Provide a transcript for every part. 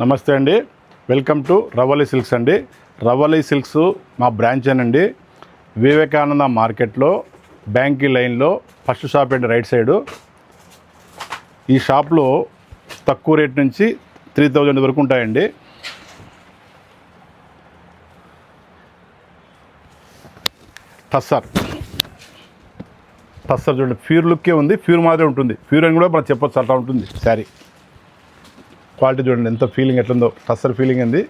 నమస్తే అండి, welcome to Ravali silks అండి. రవలి సిల్క్స్ మా బ్రాంచ్ అండి. వివేకానంద మార్కెట్లో బ్యాంకీ లైన్లో ఫస్ట్ షాప్ అండి, రైట్ సైడు. ఈ షాప్లో తక్కువ రేట్ నుంచి 3000 వరకు ఉంటాయండి. టస్సర్ చూడండి, ప్యూర్ లుక్కే ఉంది, ప్యూర్ మాదిరే ఉంటుంది. ప్యూర్ అని కూడా మనం చెప్పొచ్చు, అట్లా ఉంటుంది శారీ. క్వాలిటీ చూడండి ఎంత ఫీలింగ్ ఎట్లుందో, టస్సర్ ఫీలింగ్ ఉంది,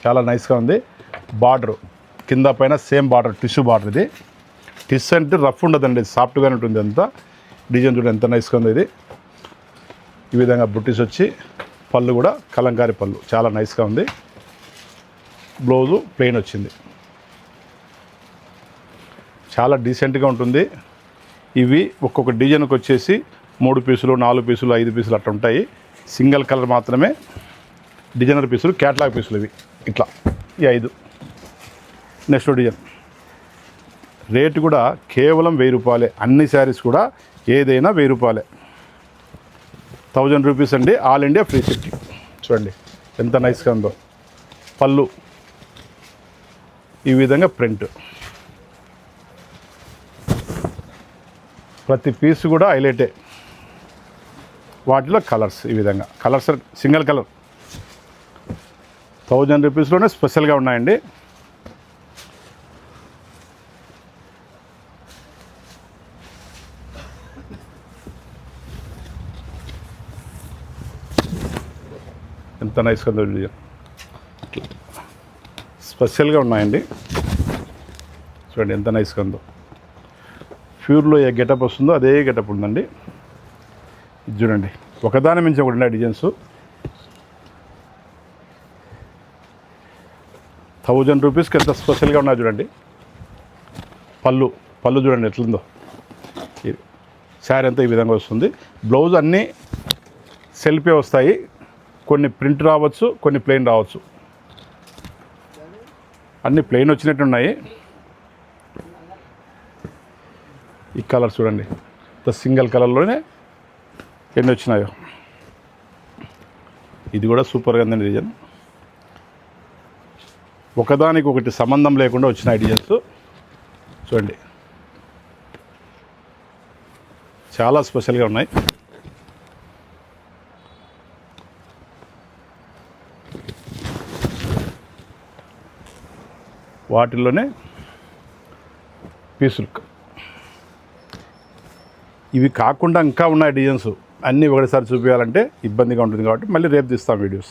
చాలా నైస్గా ఉంది. బార్డర్ కింద పైన సేమ్ బార్డర్, టిష్యూ బార్డర్. ఇది టిష్యూ అంటే రఫ్ ఉండదండి, సాఫ్ట్గానే ఉంటుంది. అంతా డిజైన్ చూడండి ఎంత నైస్గా ఉంది. ఇది ఈ విధంగా బుట్టీస్ వచ్చి, పళ్ళు కూడా కలంకారీ పళ్ళు, చాలా నైస్గా ఉంది. బ్లౌజు ప్లెయిన్ వచ్చింది, చాలా డీసెంట్గా ఉంటుంది. ఇవి ఒక్కొక్క డిజైన్కి వచ్చేసి 3 పీసులు, 4 పీసులు, 5 పీసులు అట్లా ఉంటాయి. సింగిల్ కలర్ మాత్రమే డిజైనర్ పీసులు, క్యాట్లాగ్ పీసులు ఇవి. ఇట్లా ఈ 5. నెక్స్ట్ డిజైన్ రేటు కూడా కేవలం 1000 రూపాయలే. అన్ని శారీస్ కూడా ఏదైనా 1000 రూపాయలే. 1000 రూపీస్ అండి, ఆల్ ఇండియా ఫ్రీ షిప్పింగ్. చూడండి ఎంత నైస్గా ఉందో. పళ్ళు ఈ విధంగా ప్రింట్, ప్రతి పీస్ కూడా హైలైటే. వాటిలో కలర్స్ ఈ విధంగా, కలర్స్ సింగిల్ కలర్ 1000 రూపీస్లోనే స్పెషల్గా ఉన్నాయండి. ఎంత నైస్గా ఉందో డిజైన్, స్పెషల్గా ఉన్నాయండి. చూడండి ఎంత నైస్గా ఉందో. ప్యూర్లో ఏ గెటప్ వస్తుందో అదే గెటప్ ఉందండి. ఇది చూడండి, ఒకదాని మించి ఒకటి ఉన్నాయి డిజైన్స్. 1000 రూపీస్కి ఎంత స్పెషల్గా ఉన్నాయి చూడండి. పళ్ళు చూడండి ఎట్లుందో. శారీ అంతా ఈ విధంగా వస్తుంది. బ్లౌజ్ అన్నీ సెల్ఫే వస్తాయి, కొన్ని ప్రింట్ రావచ్చు, కొన్ని ప్లెయిన్ రావచ్చు. అన్నీ ప్లెయిన్ వచ్చినట్టు ఉన్నాయి. ఈ కలర్ చూడండి, సింగిల్ కలర్లోనే ఎన్ని వచ్చినాయో. ఇది కూడా సూపర్గా ఉందండి డిజైన్. ఒకదానికి ఒకటి సంబంధం లేకుండా వచ్చినాయి డిజైన్స్. చూడండి చాలా స్పెషల్గా ఉన్నాయి. వాటిల్లోనే పీసులు ఇవి కాకుండా ఇంకా ఉన్నాయి డిజైన్స్. అన్నీ ఒకటిసారి చూపించాలంటే ఇబ్బందిగా ఉంటుంది కాబట్టి మళ్ళీ రేపు తీస్తాం వీడియోస్.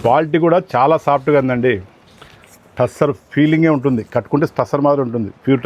క్వాలిటీ కూడా చాలా సాఫ్ట్గా ఉందండి. టస్సర్ ఫీలింగే ఉంటుంది, కట్టుకుంటే టస్సర్ మాదిరి ఉంటుంది, ప్యూర్ టస్సర్.